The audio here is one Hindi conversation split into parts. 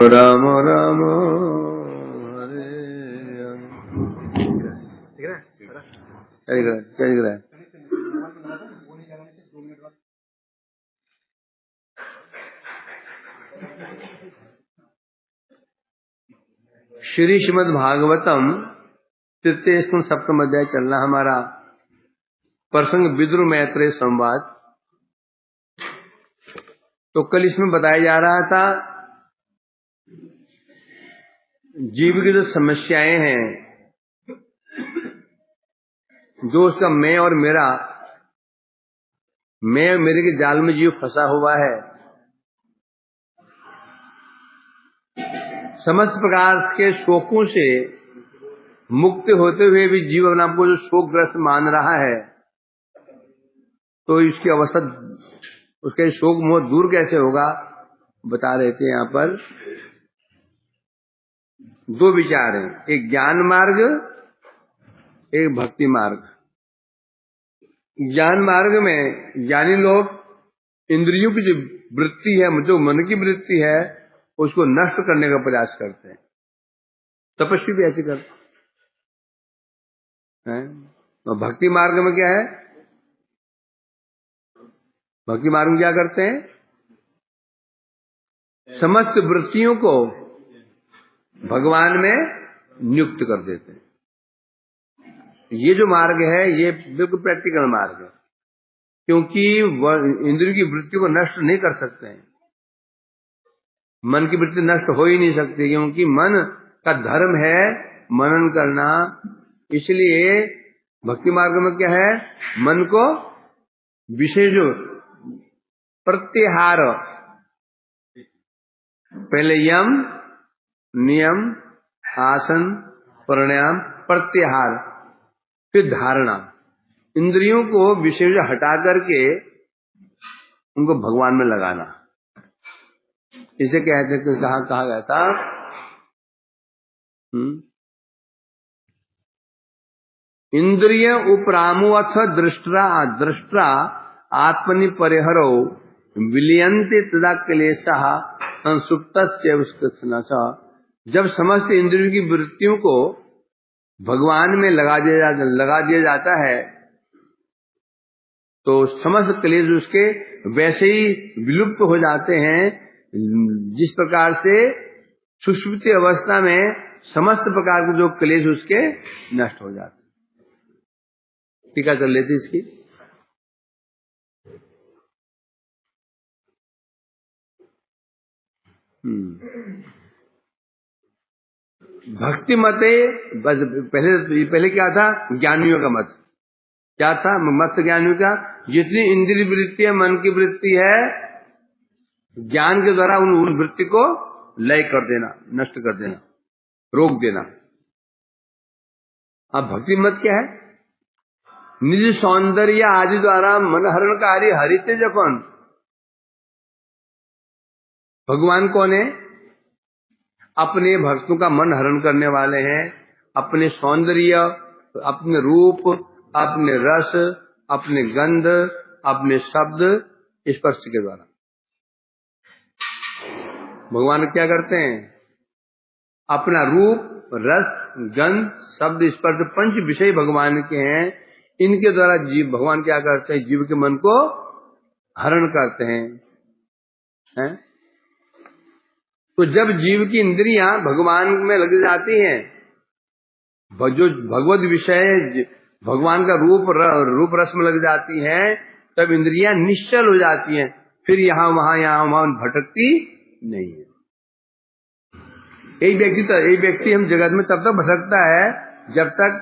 राम राम हरे हरे। क्या दिख रहा है? श्री श्रीमद् भागवतम तृतीय स्कंद सप्तम अध्याय चलना हमारा प्रसंग विदुर मैत्रेय संवाद। तो कल इसमें बताया जा रहा था जीव की जो समस्याएं हैं, जो उसका मैं और मेरा, मैं और मेरे के जाल में जीव फंसा हुआ है। समस्त प्रकार के शोकों से मुक्त होते हुए भी जीव अपने आप को जो शोकग्रस्त मान रहा है, तो इसकी अवस्था, उसके शोक मोह दूर कैसे होगा बता रहे थे। यहाँ पर दो विचार हैं, एक ज्ञान मार्ग, एक भक्ति मार्ग। ज्ञान मार्ग में ज्ञानी लोग इंद्रियों की जो वृत्ति है, जो मन की वृत्ति है, उसको नष्ट करने का प्रयास करते हैं। तपस्वी भी ऐसे करते हैं। तो भक्ति मार्ग में क्या है? भक्ति मार्ग में क्या करते हैं? समस्त वृत्तियों को भगवान में नियुक्त कर देते हैं। ये जो मार्ग है, ये बिल्कुल प्रैक्टिकल मार्ग है, क्योंकि वह इंद्रियों की वृत्ति को नष्ट नहीं कर सकते हैं। मन की वृत्ति नष्ट हो ही नहीं सकती, क्योंकि मन का धर्म है मनन करना। इसलिए भक्ति मार्ग में क्या है? मन को विशेष प्रत्याहार, पहले यम नियम आसन प्राणायाम प्रत्याहार, फिर धारणा, इंद्रियों को विशेष हटा करके उनको भगवान में लगाना। इसे कहते थे, कहा गया था इंद्रिय उपरामो अथ दृष्टा आत्मनि परिहरो विलियन्ते तदा क्लेशः संसुप्तस्य उसकृत्स्नः। जब समस्त इंद्रियों की वृत्तियों को भगवान में लगा दिया जाता है, तो समस्त क्लेश उसके वैसे ही विलुप्त हो जाते हैं, जिस प्रकार से सुषुप्ति अवस्था में समस्त प्रकार के जो क्लेश उसके नष्ट हो जाते। टीका कर लेते इसकी। भक्ति मते, पहले क्या था? ज्ञानियों का मत क्या था? मत ज्ञानियों का, जितनी इंद्रिय वृत्ति है, मन की वृत्ति है, ज्ञान के द्वारा उन वृत्ति को लय कर देना, नष्ट कर देना, रोक देना। अब भक्ति मत क्या है? निज सौंदर्य आदि द्वारा मन हरणकारी हरिते जपन। भगवान कौन है? अपने भक्तों का मन हरण करने वाले हैं। अपने सौंदर्य, अपने रूप, अपने रस, अपने गंध, अपने शब्द स्पर्श के द्वारा भगवान क्या करते हैं? अपना रूप, रस, गंध, शब्द, स्पर्श, पंच विषय भगवान के हैं। इनके द्वारा जीव, भगवान क्या करते हैं? जीव के मन को हरण करते हैं। तो जब जीव की इंद्रियां भगवान में लग जाती हैं, जो भगवत विषय भगवान का रूप रस में लग जाती हैं, तब इंद्रियां निश्चल हो जाती हैं। फिर यहाँ वहां भटकती नहीं है। एक व्यक्ति हम जगत में तब तक भटकता है जब तक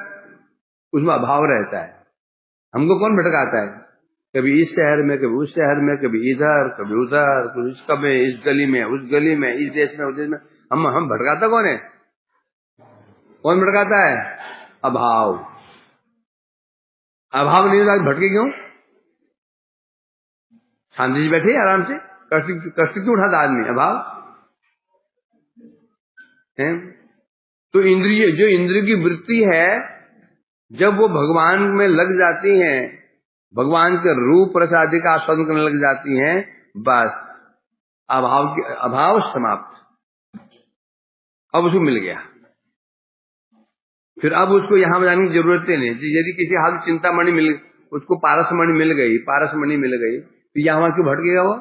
उसमें अभाव रहता है। हमको कौन भटकाता है? कभी इस शहर में, कभी उस शहर में, कभी इधर, कभी उधर, कभी इस गली में, उस गली में, इस देश में, उस देश में। हम भटकाता कौन है? कौन भटकाता है? अभाव। अभाव नहीं होता भटके क्यों? शांति से बैठे आराम से, कष्ट क्यों उठाता आदमी? अभाव है। तो इंद्रिय की वृत्ति है, जब वो भगवान में लग जाती हैं, भगवान के रूप रस आदि का आस्वादन करने लग जाती हैं, बस अभाव समाप्त। अब उसको मिल गया, फिर अब उसको यहाँ जाने की जरूरत ही नहीं। यदि किसी हाल चिंतामणि मिल, उसको पारसमणि मिल गई, पारसमणि मिल गई, तो यहाँ क्यों भटकेगा? वो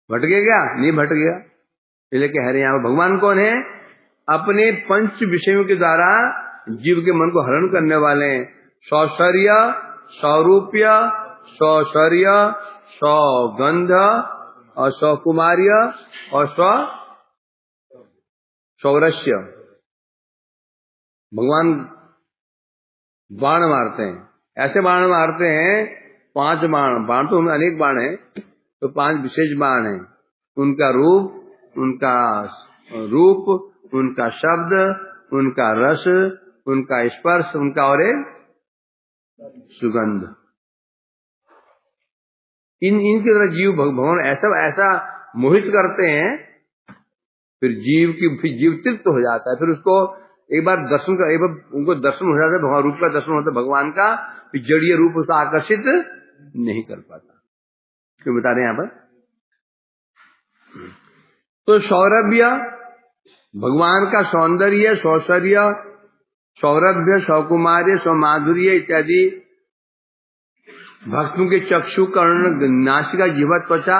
भटकेगा नहीं, भटकेगा। इसलिए कह रहे हैं यहाँ भगवान कौन है? अपने पंच विषयों के द्वारा जीव के मन को हरण करने वाले हैं। सौशर्य, सौरूप्य, सौशर्य, सौगंध और सौकुमार्य और सौरस्य। भगवान बाण मारते हैं, ऐसे बाण मारते हैं, 5 बाण, बाण तो अनेक बाण हैं, तो 5 विशेष बाण हैं। उनका रूप, उनका शब्द, उनका रस, उनका स्पर्श, उनका और एक सुगंध। इनके द्वारा जीव भगवान ऐसा मोहित करते हैं, फिर जीव तृप्त हो जाता है। फिर उसको एक बार उनको दर्शन हो जाता है, भगवान रूप का दर्शन होता है भगवान का, फिर जड़ीय रूप उसको आकर्षित नहीं कर पाता। क्यों बता रहे हैं यहाँ पर? तो सौरभ्य, भगवान का सौंदर्य, सौशर्य, सौरभ्य, सौकुमार्य, सौमाधुर्य इत्यादि भक्तों के चक्षु, कर्ण, नासिका, जिह्वा, त्वचा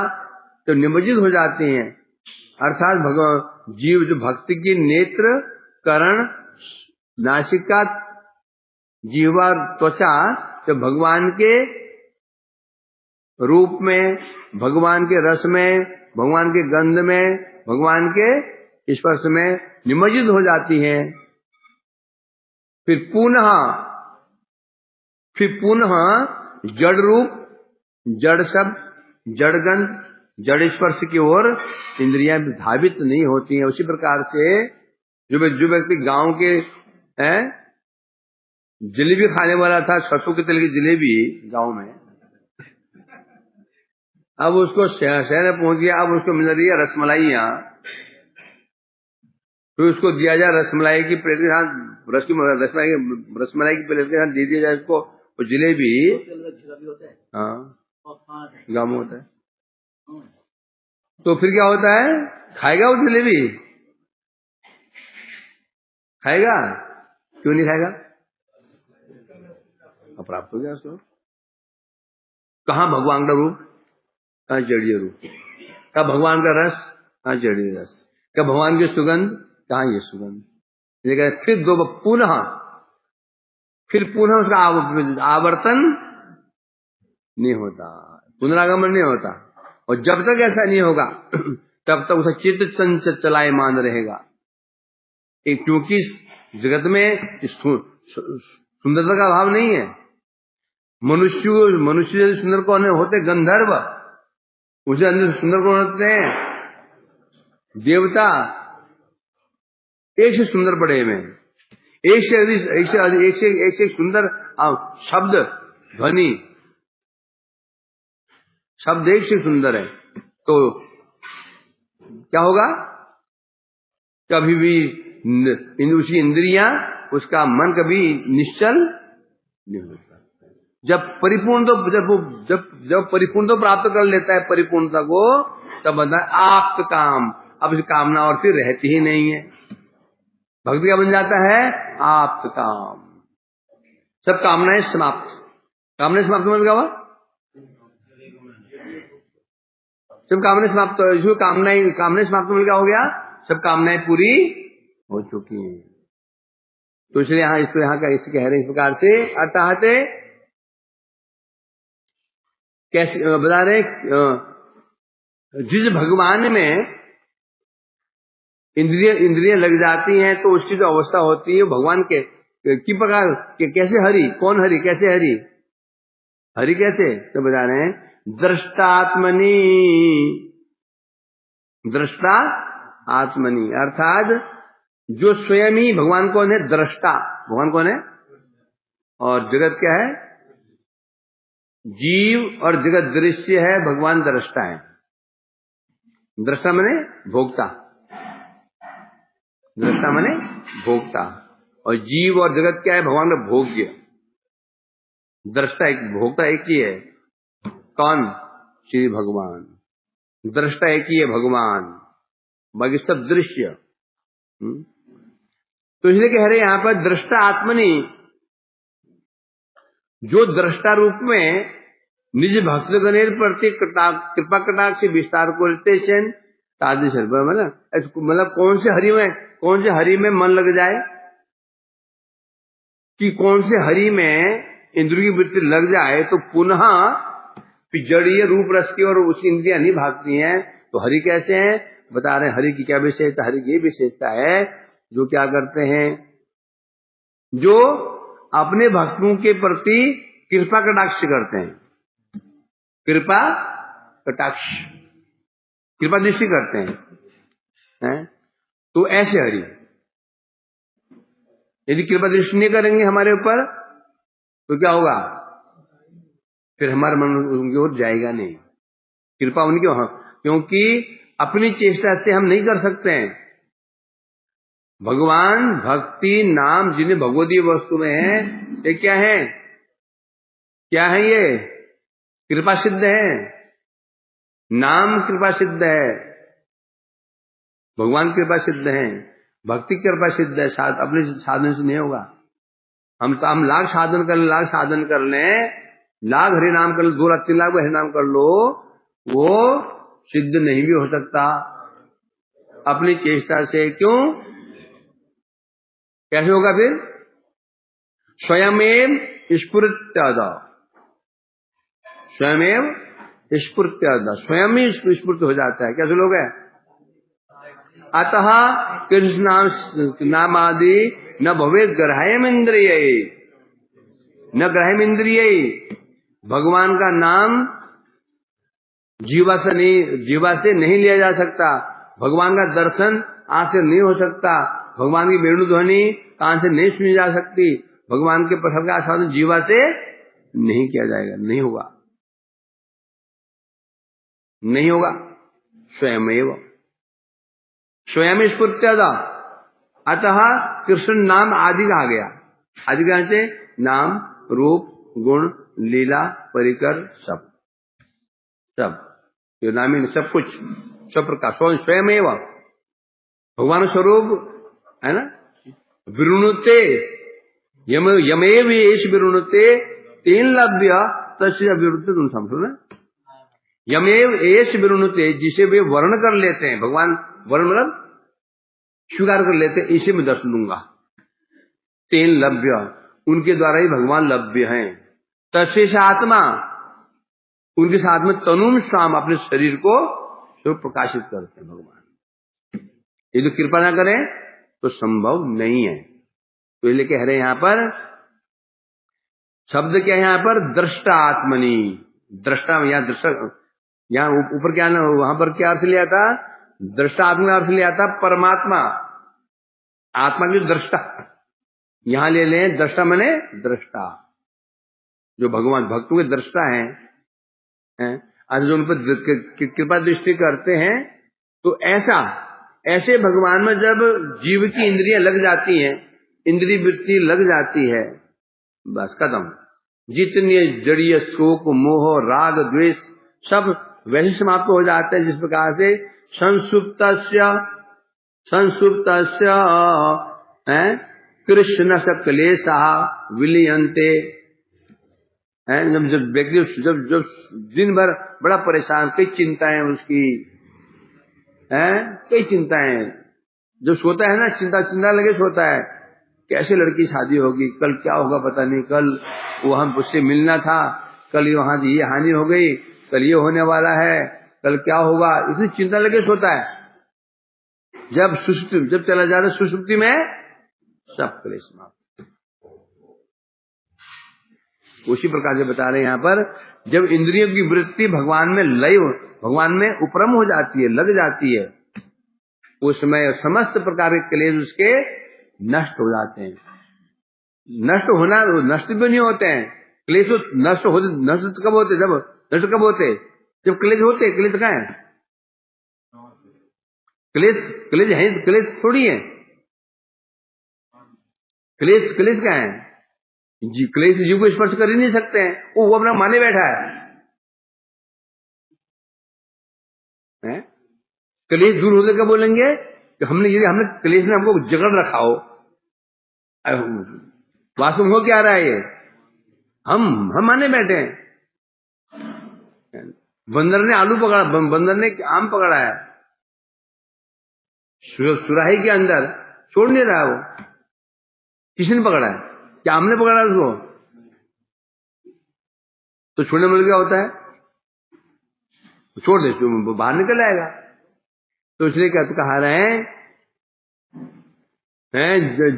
तो निमज्जित हो जाते हैं। अर्थात जीव जो भक्ति की नेत्र, कर्ण, नासिका, जिह्वा, त्वचा जो भगवान के रूप में, भगवान के रस में, भगवान के गंध में, भगवान के स्पर्श में निमज्जित हो जाती हैं। फिर पुनः जड़ रूप, जड़ शब्द, जड़ गंध, जड़ स्पर्श की ओर इंद्रियां धावित नहीं होती हैं। उसी प्रकार से जो व्यक्ति गांव के जलेबी खाने वाला था, सरसों के तेल की जलेबी गांव में, अब उसको शहर में पहुंच गया, अब उसको मिल रही है रसमलाइयां, फिर उसको दिया जाए रसमलाई की प्लेट के साथ, रसमलाई की प्लेट के साथ दे दिया जाए उसको वो जलेबी। हाँ, गाँव में होता है। तो फिर क्या होता है? खाएगा वो जलेबी? खाएगा? क्यों नहीं खाएगा? अप्राप्त हो गया उसको। कहाँ भगवान का रूप, कहाँ जड़ीय रूप, कहाँ भगवान का रस, कहाँ जड़ीय रस, कहाँ भगवान की सुगंध, कहाँ ये सुगंध। फिर पुनः उसका आवर्तन नहीं होता, पुनरागमन नहीं होता। और जब तक ऐसा नहीं होगा तब तक उसका चित्त चलायमान रहेगा। क्योंकि जगत में सुंदरता का अभाव नहीं है। मनुष्य यदि सुंदर कौन होते? गंधर्व। उसे अंदर सुंदर कौन होते हैं? देवता। एक से सुंदर पड़े में, एक से सुंदर शब्द, ध्वनि, शब्द एक से सुंदर है। तो क्या होगा? कभी भी उसकी इंद्रियां, उसका मन कभी निश्चल नहीं होता। जब परिपूर्णता प्राप्त कर लेता है, परिपूर्णता को, तब बनता है आप्त काम। अब इस कामना और फिर रहती ही नहीं है। भक्ति क्या बन जाता है? आप्त काम। सब कामनाएं समाप्त। कामनाएं समाप्त मतलब क्या हुआ? सब कामनाएं समाप्त। इसको कामनाएं समाप्त मतलब क्या हो गया? सब कामनाएं पूरी हो चुकी हैं। तो इसलिए यहाँ कह रहे इस प्रकार से, अर्थात कैसे बता रहे, जिस भगवान में इंद्रियां लग जाती हैं तो उसकी जो अवस्था होती है भगवान के की प्रकार के, कैसे हरि, कौन हरि, कैसे हरि, हरि कैसे? तो बता रहे हैं दृष्टात्मनि, दृष्टा आत्मनि, अर्थात जो स्वयं ही भगवान कौन है? दृष्टा। भगवान कौन है? और जगत क्या है? जीव। और जगत दृश्य है, भगवान दृष्टा है। दृष्टा माने भोक्ता, दृष्टा माने भोक्ता। और जीव और जगत क्या है? भगवान का भोग्य। दृष्टा एक, भोक्ता एक ही है। कौन? श्री भगवान। दृष्टा एक ही है, भगवान। बाकी सब दृश्य। तो इसलिए कह रहे यहाँ पर दृष्टा आत्मनि, जो दृष्टा रूप में निज भक्त गणेर प्रति कृपा कटाक्ष से विस्तार करते मतलब कौन से हरि में मन लग जाए, कि कौन से हरि में इंद्र की वृत्ति लग जाए तो पुनः जड़ीय रूप रस की और उसकी इंद्रियां नहीं भागती हैं। तो हरि कैसे हैं बता रहे हैं। हरि की क्या विशेषता, हरि की ये विशेषता है जो क्या करते हैं, जो अपने भक्तों के प्रति कृपा कटाक्ष करते हैं, कृपा कटाक्ष, कृपा दृष्टि करते हैं? तो ऐसे हरि, यदि कृपा दृष्टि नहीं करेंगे हमारे ऊपर तो क्या होगा, फिर हमारा मन उनकी ओर जाएगा नहीं। कृपा उनकी, क्योंकि अपनी चेष्टा से हम नहीं कर सकते हैं। भगवान भक्ति नाम जिन्हें भगवदीय वस्तु में है, ये क्या है, क्या है, ये कृपा सिद्ध है, नाम कृपा सिद्ध है, भगवान कृपा सिद्ध है, भक्ति कृपा सिद्ध है। अपने साधन से नहीं होगा। हम लाख साधन कर लें, लाख हरि नाम कर लो, 2 लाख 3 लाख हरि नाम कर लो, वो सिद्ध नहीं भी हो सकता अपनी चेष्टा से। क्यों, कैसे होगा फिर, स्वयमेव स्फुरत्यादा, स्वयमेव स्फुरत्यादा, स्वयं ही स्फुरित हो जाता है। कैसे लोग है, अतः कृष्ण नाम आदि न भवे ग्राह्यम इंद्रिय, न ग्राह्यम इंद्रिय, भगवान का नाम जीवा से नहीं लिया जा सकता, भगवान का दर्शन आंख से नहीं हो सकता, भगवान की वेणु ध्वनि कान से नहीं सुनी जा सकती, भगवान के प्रसाद का आस्वादन जीवा से नहीं किया जाएगा, नहीं होगा, नहीं होगा। स्वयमेव स्वयं स्फूर्त्यादा, अतः कृष्ण नाम आदि कहा गया। आदि कहां से, नाम रूप गुण लीला परिकर सब जो नामी सब कुछ, सब प्रकार स्वयमेव भगवान स्वरूप है ना। विरुणुते यमेव एष विरुणुते तेन लभ्य तस्य विरुद्ध, तुम समझो ना। यमेव एष विरुणुते, जिसे वे वर्ण कर लेते हैं, भगवान वर्ण मतलब स्वीकार कर लेते हैं, इसे मैं दर्शन दूंगा। तेन लभ्य, उनके द्वारा ही भगवान लभ्य हैं। तस्य आत्मा, उनके साथ में तनुम स्वाम, अपने शरीर को स्वरूप प्रकाशित करते हैं भगवान। ये जो कृपा ना करें तो संभव नहीं है। तो इसलिए कह रहे हैं यहां पर शब्द क्या है, यहां पर दृष्टा आत्मनि, दृष्टा, यहां दृष्टा, यहां ऊपर क्या ना, वहां पर क्या अर्थ लिया था, दृष्टा आत्मा का अर्थ लिया था परमात्मा, आत्मा की दृष्टा। यहां ले लें दृष्टा मने दृष्टा, जो भगवान भक्तों के दृष्टा हैं, आज जो उन पर कृपा दृष्टि करते हैं। तो ऐसे भगवान में जब जीव की इंद्रियां लग जाती हैं, इंद्रिय वृत्ति लग जाती है, बस खत्म। जितने जड़ीय शोक मोह राग द्वेष सब वैसे समाप्त हो जाते हैं जिस प्रकार से संसुप्तस्य कृष्ण स क्लेशा विलियंते। जब व्यक्ति जब दिन भर बड़ा परेशान, कई चिंताएं उसकी, कई चिंताएं, जब सोता है ना चिंता लगे सोता है, कैसे लड़की शादी होगी, कल क्या होगा पता नहीं, कल वो हम उससे मिलना था, कल वहां ये हानि हो गई, कल ये होने वाला है, कल क्या होगा, इतनी चिंता लगे सोता है। जब चला जाता है सुषुप्ति में, सब क्लेश समाप्त। उसी प्रकार से बता रहे हैं यहाँ पर, जब इंद्रियों की वृत्ति भगवान में उपरम हो जाती है, लग जाती है, उसमें समस्त प्रकार के क्लेश उसके नष्ट हो जाते हैं। नष्ट भी नहीं होते हैं क्लेश, तो नष्ट कब होते, जब क्लेश होते। क्लेश कहाँ है, क्लेश थोड़ी है, क्लेश क्या है जी, क्लेश जीव को स्पर्श कर ही नहीं सकते हैं, वो अपना माने बैठा है। क्लेश दूर होने का बोलेंगे, कि हमने क्लेश ने हमको जकड़ रखा हो, वास्तव में हो क्या रहा है ये, हम माने बैठे हैं। बंदर ने आलू पकड़ा, बंदर ने आम पकड़ा है सुराही के अंदर, छोड़ नहीं रहा वो। किसने पकड़ा है? क्या आम ने पकड़ा है उसको? तो छोड़ने में क्या होता है, छोड़ दे तो बाहर निकल आएगा। तो इसलिए क्या कहा रहे हैं,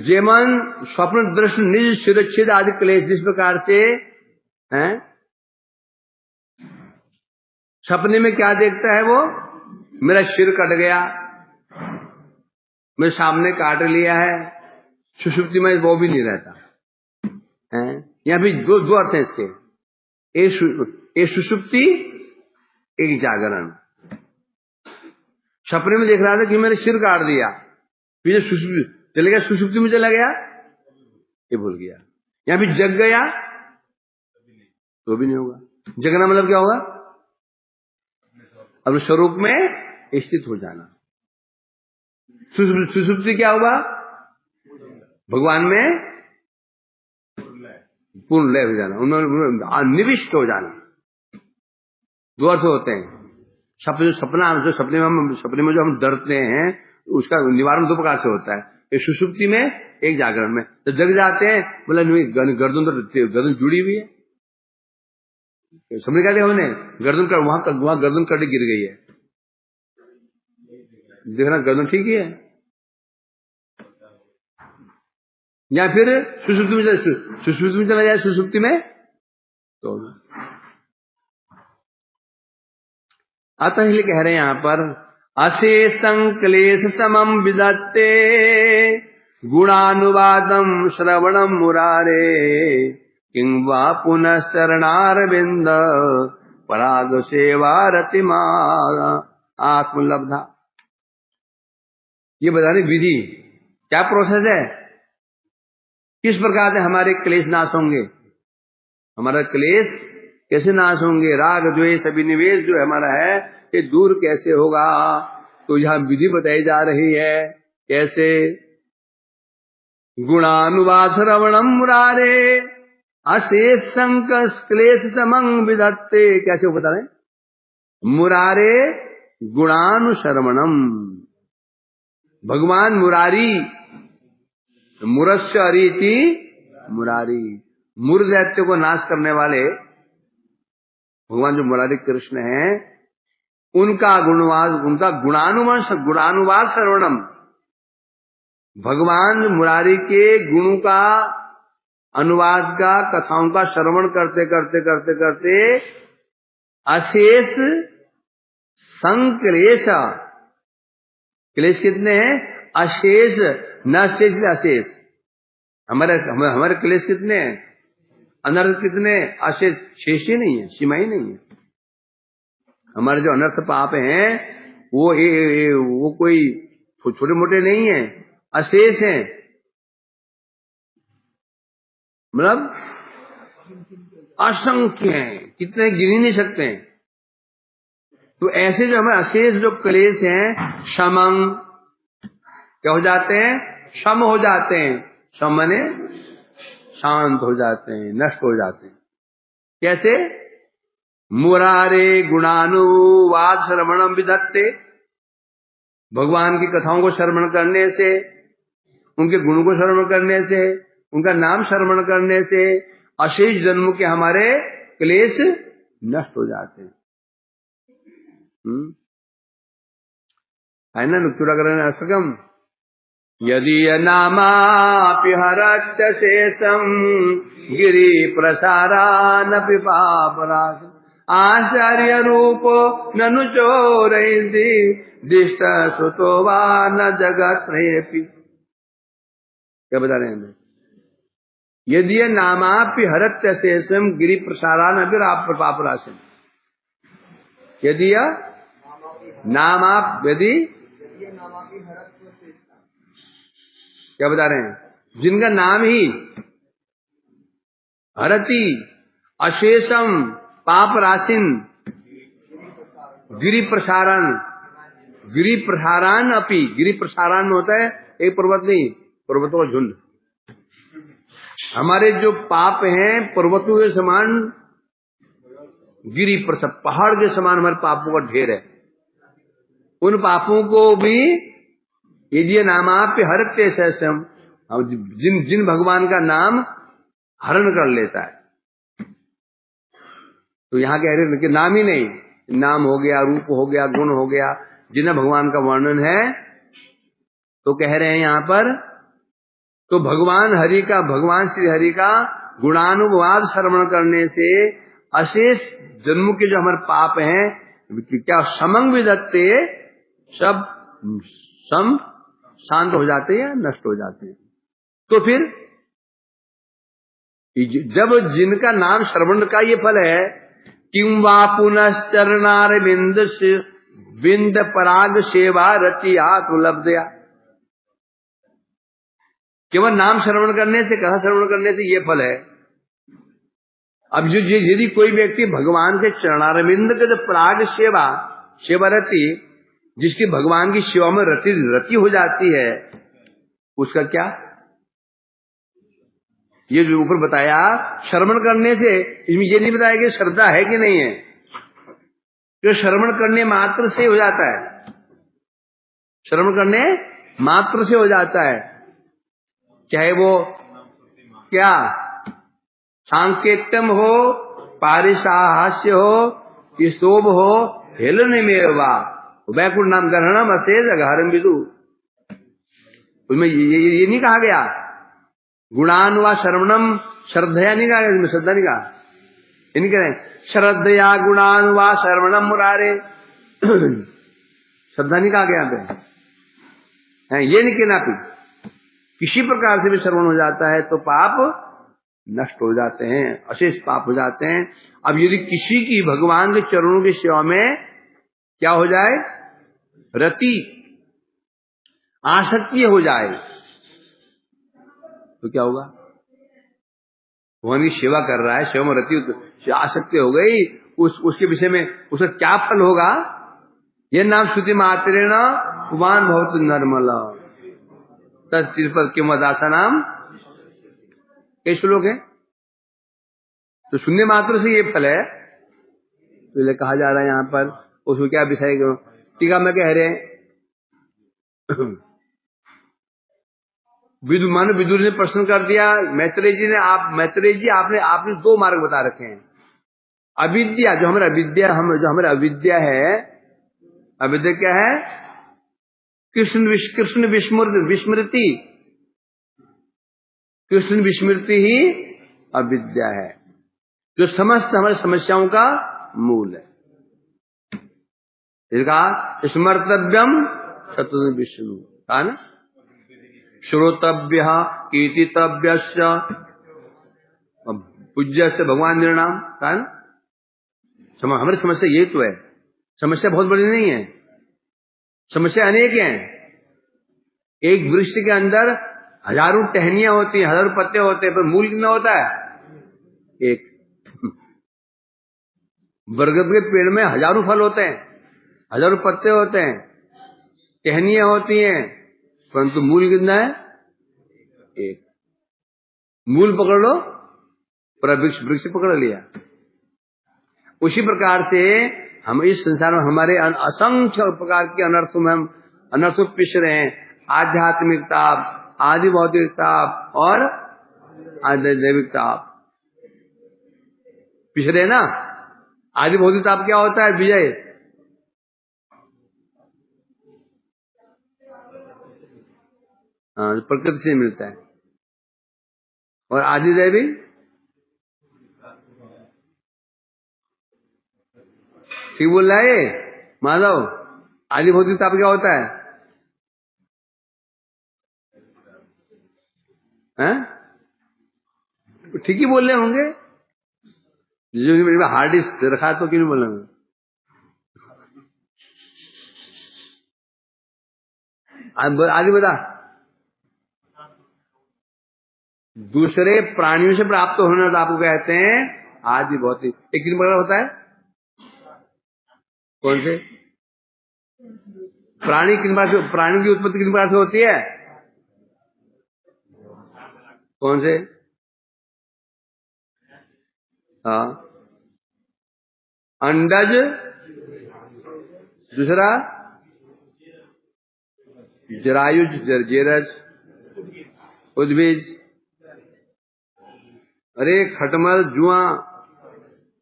जेमन स्वप्न दृष्टि निज सुरक्षित आदि क्लेश, जिस प्रकार से हैं सपने में क्या देखता है वो, मेरा सिर कट गया, मेरे सामने काट लिया है, सुषुप्ति में वो भी नहीं रहता है। यहाँ भी दो अर्थ है इसके, एक सुषुप्ति, एक जागरण। सपने में देख रहा था कि मैंने सिर काट दिया, फिर चले गया सुषुप्ति में, चला गया, ये भूल गया। यहाँ भी जग गया तो भी नहीं होगा। जगना मतलब क्या होगा, अपने स्वरूप में स्थित हो जाना। सुषुप्ति क्या होगा, भगवान में पूर्ण लय हो जाना, उन्होंने निविष्ट हो जाना। दो अर्थ होते हैं। सपना जो सपने में जो हम डरते हैं, उसका निवारण दो प्रकार से होता है, एक सुषुप्ति में, एक जागरण में। तो जग जाते हैं, बोला गर्दन जुड़ी हुई है, समझ क्या देखा हमने, गर्दन का वहां गर्दन कट गिर गई है, देखना गर्दन ठीक ही है। या फिर सुषुप्ति में चला जाए, सुषुप्ति में तो अतः इसलिए कह रहे हैं यहां पर, अशेषं क्लेश समम विदत्ते गुणानुवादम श्रवणम मुरारे, किं वा पुनश्चरणारविंद पराग सेवा रतिमा आत्मलब्धा। ये बताने विधि, क्या प्रोसेस है, किस प्रकार से हमारे क्लेश नाश होंगे, हमारा क्लेश कैसे नाश होंगे, राग द्वेष अभिनिवेश जो हमारा है ये दूर कैसे होगा। तो यहां विधि बताई जा रही है, कैसे, गुणानुवाद श्रवणम मुरारे अशेष क्लेश समंग विधत्ते, कैसे वो बता रहे, मुरारे गुणानुश्रवणम, भगवान मुरारी, मुरस्य अरीति मुरारी, मुर दैत्य को नाश करने वाले भगवान जो मुरारी कृष्ण हैं, उनका गुणानुवाद श्रवणम, भगवान मुरारी के गुणों का अनुवाद का, कथाओं का श्रवण करते करते करते करते अशेष संक्लेश, क्लेश कितने हैं, अशेष, न शेष अशेष, हमारे क्लेश कितने हैं, अनर्थ कितने, अशेष, शेष ही नहीं है, सीमा ही नहीं है। हमारे जो अनर्थ पाप हैं वो कोई छोटे मोटे नहीं है, अशेष हैं, मतलब असंख्य हैं, कितने गिन ही नहीं सकते हैं। तो ऐसे जो हमारे अशेष जो क्लेश हैं, समंग क्या हो जाते हैं, सम हो जाते हैं, सम माने शांत हो जाते हैं, नष्ट हो जाते हैं। कैसे, मुरारे गुणानुवाद श्रवणम विधत्ते, भगवान की कथाओं को श्रवण करने से, उनके गुणों को श्रवण करने से, उनका नाम श्रवण करने से अशेष जन्म के हमारे क्लेश नष्ट हो जाते हैं। है ना, नुक्तुराकरण अष्टकम, यदि नामापि हरत्य शेषम गिरि प्रसारानपि पापराग आचार्य रूपो ननु चोरयति दिष्ट सुतो वा न जगत्रयेपि। क्या बता रहे हैं, यदि नामापि हरत्य शेषम गिरि प्रसारानपि पापराशम, यदि नामाप, यदि क्या बता रहे हैं, जिनका नाम ही हरति अशेषम पाप राशिन गिरि प्रसारण, गिरि प्रसारान अपि, गिरि प्रसारान में होता है एक पर्वत नहीं, पर्वतों का झुंड। हमारे जो पाप हैं पर्वतों के समान, गिरि प्रसार पहाड़ के समान हमारे पापों का ढेर है। उन पापों को भी यदि नामाप्य हरते सहस्रम, जिन जिन भगवान का नाम हरण कर लेता है। तो यहाँ कह रहे कि नाम ही नहीं, नाम हो गया, रूप हो गया, गुण हो गया, जिन्हें भगवान का वर्णन है। तो कह रहे हैं यहाँ पर, तो भगवान हरि का, भगवान श्री हरि का गुणानुवाद श्रवण करने से अशेष जन्म के जो हमारे पाप हैं क्या समंग विदत्ते, सब सम शांत हो जाते हैं, नष्ट हो जाते हैं। तो फिर जब जिनका नाम श्रवण का ये फल है, किं वा पुनश्चरणार बिंद पराग सेवा रतिया लब्धया, केवल नाम श्रवण करने से, कथा श्रवण करने से ये फल है। अब यदि कोई व्यक्ति भगवान के चरणारविंद के जो पराग सेवा, सेवा रति, जिसकी भगवान की सेवा में रति हो जाती है, उसका क्या? ये जो ऊपर बताया श्रवण करने से, इसमें ये नहीं बताया कि श्रद्धा है कि नहीं है, जो श्रवण करने मात्र से हो जाता है, श्रवण करने मात्र से हो जाता है। चाहे वो क्या सांकेत्यम हो, पारिसाहास्य हो, स्तोभ हो, हेलनमेवा वैकुंठ नाम ग्रहणम अशेष अघारम विदु। उसमें ये नहीं कहा गया गुणानुवा श्रवणम, श्रद्धया नहीं कहा, इसमें श्रद्धा नहीं कहा, ये नहीं कह रहे श्रद्धया गुणानुवा श्रवणम मुरारे, श्रद्धा नहीं कहा गया यहाँ पे, ये नहीं कहना। किसी प्रकार से भी श्रवण हो जाता है तो पाप नष्ट हो जाते हैं, अशेष पाप हो जाते हैं। अब यदि किसी की भगवान के चरणों की सेवा में क्या हो जाए, रति, आसक्ति हो जाए, तो क्या होगा? भगवान की सेवा कर रहा है, सेवा में रति आसक्ति हो गई, उसके विषय में उसका क्या फल होगा? ये नाम श्रुति मात्रेण पुमान भवतु निर्मला तत्पर किम दासा नाम, कई श्लोक है। तो शून्य मात्र से ये फल है, तो ये कहा जा रहा है यहाँ पर। उसको क्या विषय, टीका में कह रहे हैं विदुर ने प्रश्न कर दिया मैत्रेय जी ने, मैत्रेय जी आपने दो मार्ग बता रखे हैं। अविद्या, जो हमारा अविद्या है, अविद्या क्या है? कृष्ण विस्मृति, कृष्ण विस्मृति ही अविद्या है, जो समस्त हमारी समस्याओं का मूल है। इसका स्मर्तव्यम सतत विष्णु था ना, श्रोतव्य कीर्तितव्य पूज्य से भगवान निर्णाम था ना। हमारी समस्या ये तो है, समस्या बहुत बड़ी नहीं है, समस्या अनेक हैं। एक वृक्ष के अंदर हजारों टहनियां होती हैं, हजारों पत्ते होते हैं, पर मूल कितना होता है? एक। बरगद के पेड़ में हजारों फल होते हैं, हजारों पत्ते होते हैं, टहनियां होती हैं, परंतु मूल कितना है? एक। मूल पकड़ लो, पूरा वृक्ष पकड़ लिया। उसी प्रकार से हम इस संसार में हमारे असंख्य प्रकार के अनर्थों में हम अनर्थों पिस रहे हैं। आध्यात्मिक ताप, आदि भौतिक ताप और आध्यात्मिक ताप पिस रहे ना। आदि भौतिक ताप क्या होता है विजय? हाँ, प्रकृति से मिलता है। और आदि दैवी ठीक बोल रहा है माधव, आदि भौतिक ताप क्या होता है? ठीक ही बोल रहे होंगे, जो हार्ड डिस्क रखा तो क्यों नहीं बोल रहे? आदि बता। दूसरे प्राणियों से प्राप्त होना तो आपको कहते हैं आदि भौतिक। एक किन प्रकार होता है? कौन से? प्राणी प्राणी की उत्पत्ति किन प्रकार से होती है? कौन से? हाँ, अंडज, दूसरा जरायुज, जर्जेरज, उद्भिज, अरे खटमल, जुआ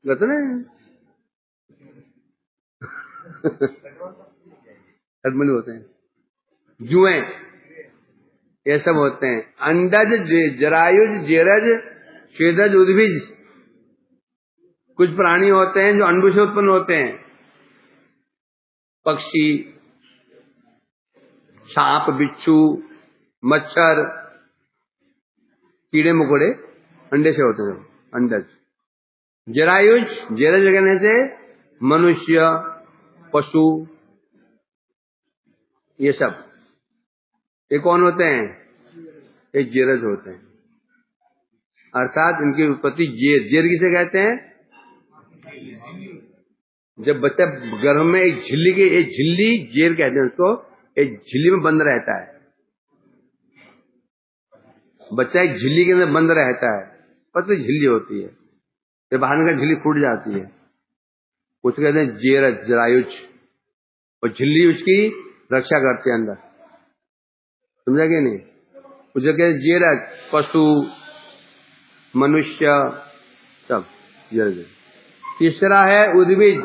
कहते ना खटमल होते हैं, जुए, ये सब होते हैं। अंडज, जरायुज, जेरज, छेदज, उद्भिज। कुछ प्राणी होते हैं जो अंडों से उत्पन्न होते हैं, पक्षी, सांप, बिच्छू, मच्छर, कीड़े मकोड़े अंडे से होते हैं, अंडज। जरायुज, जेरज कहने से मनुष्य, पशु, ये सब, ये कौन होते हैं? ये जेरज होते हैं। अर्थात इनकी उत्पत्ति जेर किसे कहते हैं? जब बच्चा गर्भ में एक झिल्ली जेर कहते हैं उसको, एक झिल्ली में बंद रहता है। बच्चा एक झिल्ली के अंदर बंद रहता है, पतली झिल्ली होती है, जब बाहर निकल झिल्ली फूट जाती है, उसको कहते हैं जेरज, जरायुज। और झिल्ली उसकी रक्षा करती है अंदर, समझा कि नहीं? उसे कहते हैं जेरज, पशु, मनुष्य, सब जेरज। तीसरा है उद्भिज,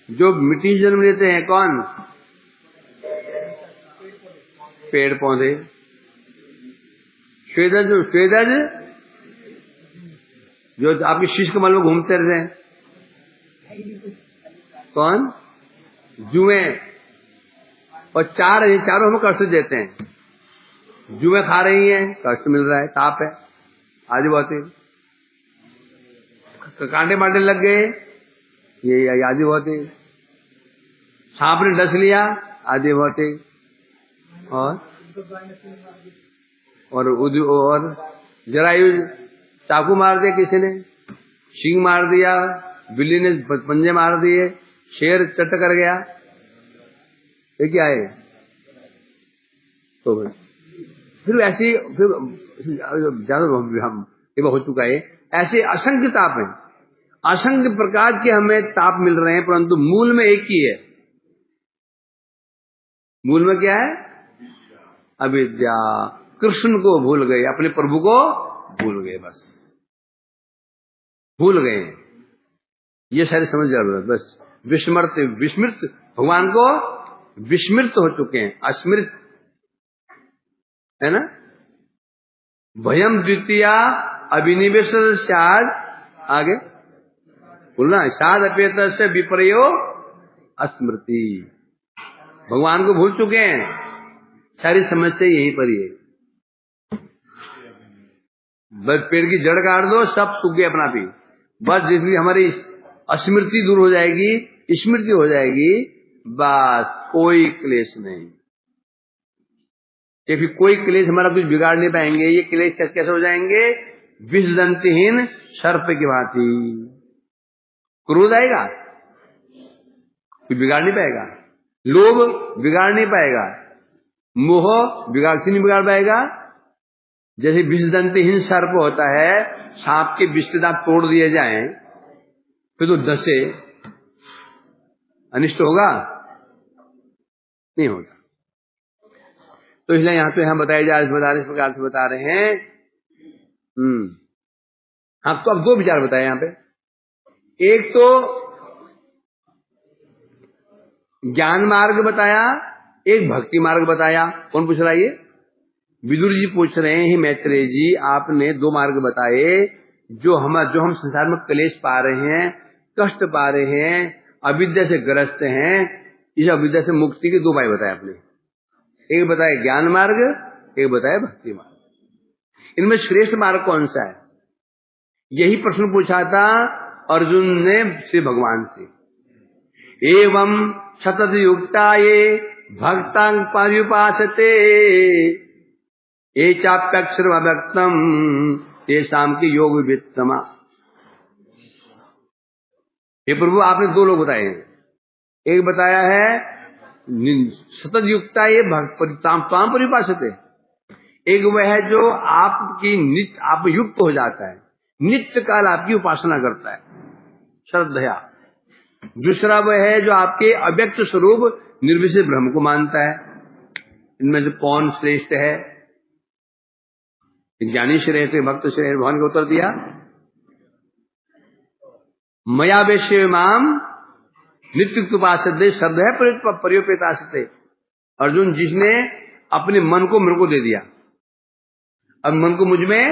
जो मिट्टी से जन्म लेते हैं। कौन? पेड़ पौधे। स्वेदज, जो आपके शीश कमल में घूमते रहते हैं। कौन? जुए। और चारों हमें कष्ट देते हैं। जुए खा रही हैं, कष्ट मिल रहा है, ताप है, आदि बहुत ही कांटे मांटे लग गए, ये आदि बहुत ही, सांप ने डस लिया, आदि बहुत ही, और जरायुज, चाकू मार दिया किसी ने, सींग मार दिया, बिल्ली ने पंजे मार दिए, शेर चट कर गया, ये क्या है? तो फिर ऐसी ज्यादा हम हो चुका है, ऐसे असंख्य ताप हैं, असंख्य प्रकार के हमें ताप मिल रहे हैं, परंतु मूल में एक ही है। मूल में क्या है? अविद्या। कृष्ण को भूल गए, अपने प्रभु को भूल गए, बस भूल गए। ये सारी समझ जरूरत, बस विस्मृत भगवान को विस्मृत हो चुके हैं, अस्मृत है ना। भयम द्वितीया अभिनिवेश शाद, आगे बोलना, शाद अपेत से विपर्यो अस्मृति। भगवान को भूल चुके हैं, सारी समस्या यहीं पर ही है। बस पेड़ की जड़ काट दो, सब सूख गए अपना भी। बस जिसकी हमारी अस्मृति दूर हो जाएगी, स्मृति हो जाएगी, बस कोई क्लेश नहीं। कि फिर कोई क्लेश हमारा कुछ बिगाड़ नहीं पाएंगे। ये क्लेश कैसे हो जाएंगे? विषदंतहीन सर्प की भांति। क्रोध आएगा, कोई बिगाड़ नहीं पाएगा। लोभ बिगाड़ नहीं पाएगा। मोह नहीं बिगाड़ पाएगा। जैसे विषदंतहीन सर्प होता है, सांप के विष के दांत तोड़ दिए जाएं, फिर तो डसे, अनिष्ट होगा? नहीं होगा। तो इसलिए यहां पे हम बताए जा इस प्रकार से बता रहे हैं। हाँ, तो अब दो विचार बताए यहां पे। एक तो ज्ञान मार्ग बताया, एक भक्ति मार्ग बताया। कौन पूछ रहा है? ये विदुर जी पूछ रहे हैं। मैत्रेय जी, आपने दो मार्ग बताए, जो हम संसार में क्लेश पा रहे हैं, कष्ट पा रहे हैं, अविद्या से ग्रस्त हैं, इस अविद्या से मुक्ति के दो उपाय बताए आपने। एक बताया ज्ञान मार्ग, एक बताया भक्ति मार्ग। इनमें श्रेष्ठ मार्ग कौन सा है? यही प्रश्न पूछा था अर्जुन ने श्री भगवान से। एवं सतत युक्ता ये भक्तां पर्युपासते, ये चाप्यक्षरम अव्यक्तम तेषां की योग वित्तमा। हे प्रभु, आपने दो लोग बताए हैं। एक बताया है सतत युक्ता ये ताम परिभाषित है। एक वह है जो आपकी नित्य आप युक्त हो जाता है, नित्य काल आपकी उपासना करता है श्रद्धया। दूसरा वह है जो आपके अव्यक्त स्वरूप निर्विशेष ब्रह्म को मानता है। इनमें से कौन श्रेष्ठ है? ज्ञानी श्रेष्ठ, भक्त श्रेष्ठ। भगवान को उत्तर दिया, मया वेश्य माम नित्युक्त उपासते श्रद्धया पर्योपेतासते। अर्जुन, जिसने अपने मन को मेरे को दे दिया, अब मन को मुझ में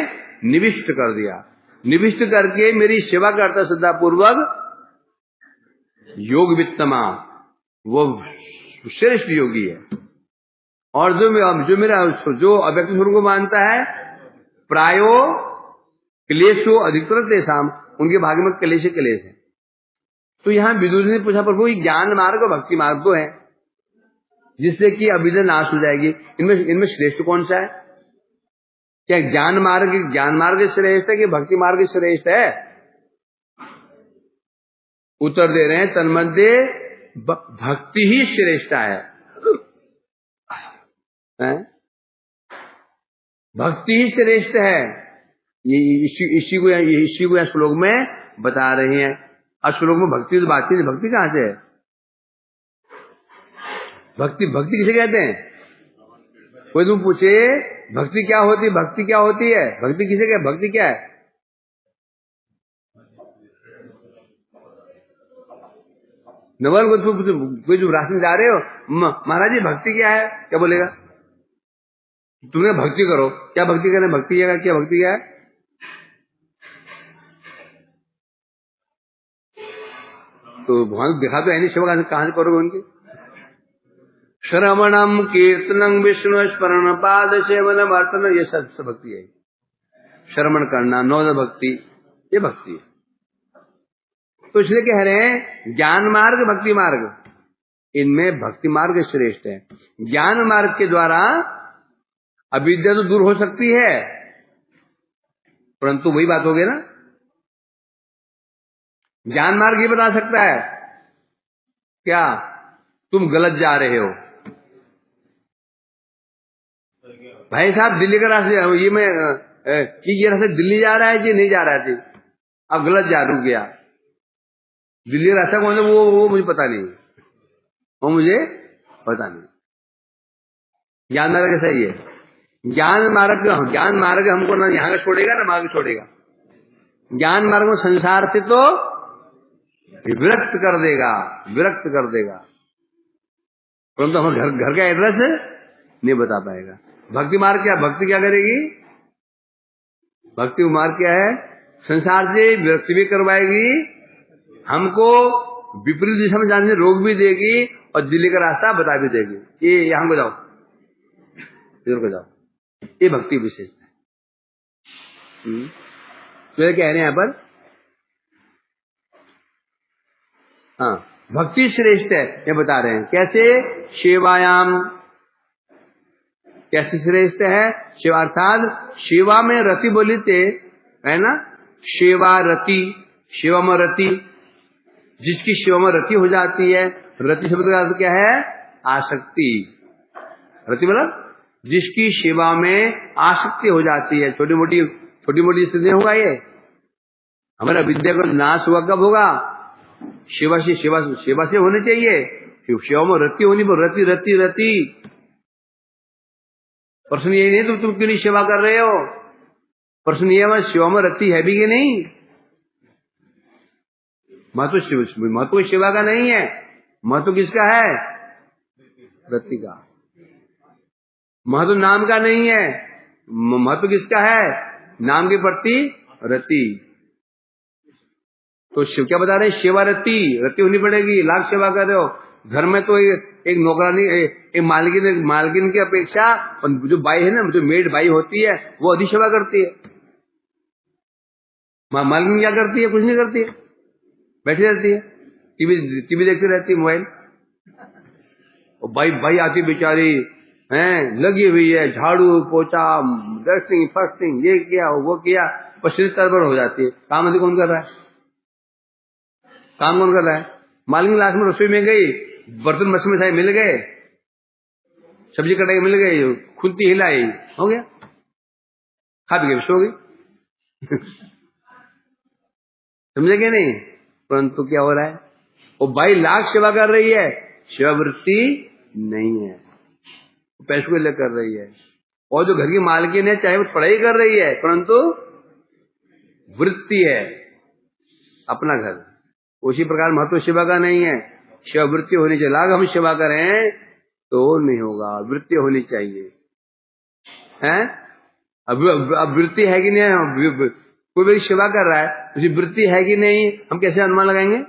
निविष्ट कर दिया, निविष्ट करके मेरी सेवा करता श्रद्धा पूर्वक, योग वित्तमा, वो श्रेष्ठ योगी है। और जो मेरा जो अव्यक्त स्वरूप को मानता है, प्रायो क्लेशो अधिकतर तेषाम, उनके भाग्य में क्लेश क्लेश है। तो यहां विदुर ने पूछा, प्रभु ज्ञान मार्ग और भक्ति मार्ग तो है जिससे कि अविद्या नाश हो जाएगी, इनमें श्रेष्ठ कौन सा है? क्या ज्ञान मार्ग श्रेष्ठ है कि भक्ति मार्ग श्रेष्ठ है? उत्तर दे रहे हैं, तन्मध्य भक्ति ही श्रेष्ठ है। भक्ति ही श्रेष्ठ है। ये इसी को श्लोक में बता रहे हैं। और श्लोक में भक्ति तो बात ही नहीं, भक्ति कहां से है? भक्ति किसे कहते हैं? कोई तुम पूछे भक्ति क्या होती है, भक्ति क्या होती है, भक्ति किसे कहते? भक्ति क्या है? नवल कोई जो रास्ते में जा रहे हो, महाराज जी भक्ति क्या है, क्या बोलेगा? तुमने भक्ति करो, क्या भक्ति करने? भक्ति क्या भक्ति क्या है? तो भगवान देखा तो है नहीं, सेवा कहां से करोगे उनकी? श्रवणम कीर्तनम विष्णु स्मरण पाद सेवनम अर्चन, ये सब भक्ति है। श्रवण करना, नौद भक्ति, ये भक्ति है। तो इसलिए कह रहे हैं ज्ञान मार्ग भक्ति मार्ग, इनमें भक्ति मार्ग श्रेष्ठ है। ज्ञान मार्ग के द्वारा अविद्या तो दूर हो सकती है, परंतु वही बात हो गई ना, ज्ञान मार्ग ये बता सकता है क्या तुम गलत जा रहे हो। भाई साहब दिल्ली का रास्ते, ये रास्ते दिल्ली जा रहा है जी, नहीं जा रहा है, अब गलत जा रुक गया। दिल्ली का रास्ता कौन सा, वो मुझे पता नहीं, वो मुझे पता नहीं। ज्ञान मार्ग कैसा ही है? ज्ञान मार्ग हमको ना यहाँ का छोड़ेगा ना वहां का छोड़ेगा। ज्ञान मार्ग को संसार से तो विरक्त कर देगा, परंतु हम घर का एड्रेस नहीं बता पाएगा। भक्ति मार्ग क्या? भक्ति क्या करेगी? भक्ति मार्ग क्या है? संसार से विरक्ति भी करवाएगी, हमको विपरीत दिशा में जाने से रोक भी देगी, और दिल्ली का रास्ता बता भी देगी, ये यहां को जाओ, इधर को जाओ। ये भक्ति विशेषता है। तो ये कह रहे हैं यहां पर, हाँ भक्ति श्रेष्ठ है, ये बता रहे हैं। कैसे? सेवायाम, कैसे श्रेष्ठ है? सेवा अर्थात सेवा में रति बोली थे, है ना, सेवा रति, सेवा में रति, जिसकी सेवा में रति हो जाती है। रति शब्द का अर्थ क्या है? आसक्ति। रति मतलब जिसकी सेवा में आसक्ति हो जाती है। छोटी मोटी स्थिति होगा ये। हमारा विद्या का नाश हुआ कब होगा? सेवा से होनी चाहिए। सेवा में रति होनी, रति। प्रश्न ये नहीं तुम क्यों नहीं सेवा कर रहे हो, प्रश्न ये है सेवा में रति है भी कि नहीं। महत्व सेवा का नहीं है, महत्व किसका है? रति का। महत्व नाम का नहीं है, महत्व किसका है? नाम के प्रति रति। तो शिव क्या बता रहे हैं? सेवा रति होनी पड़ेगी। लाख सेवा कर रहे हो, घर में तो एक नौकरानी, एक मालकिन की अपेक्षा जो बाई है ना, जो मेड बाई होती है, वो अधिक सेवा करती है। मालकिन क्या करती है? कुछ नहीं करती है, बैठी रहती है, टीवी देखती रहती है, मोबाइल। और बाई आती बेचारी हैं, लगी हुई है, झाड़ू पोछा, डस्टिंग फस्टिंग, ये किया वो किया, पसीने तरबड़ हो जाती है। काम अधिक कौन कर रहा है? काम कौन कर रहा है? मालकिन लास्ट में रसोई में गई, बर्तन मछली मिठाई मिल गए, सब्जी कटाई मिल गई, खुलती हिलाई, हो गया, खा पी के सो गई। समझे क्या नहीं? परंतु क्या हो रहा है, वो 22 लाख सेवा कर रही है, सेवा वृत्ति नहीं है, पैसे को ले कर रही है। और जो घर की मालकिन है, चाहे वो पढ़ाई कर रही है, परंतु वृत्ति है अपना घर। उसी प्रकार महत्व सेवा का नहीं है, सेवा वृत्ति होनी चाहिए। लाख हम सेवा करें तो नहीं होगा, वृत्ति होनी चाहिए, हैं? अब वृत्ति है कि नहीं? कोई भी सेवा कर रहा है, उसकी वृत्ति है कि नहीं, हम कैसे अनुमान लगाएंगे?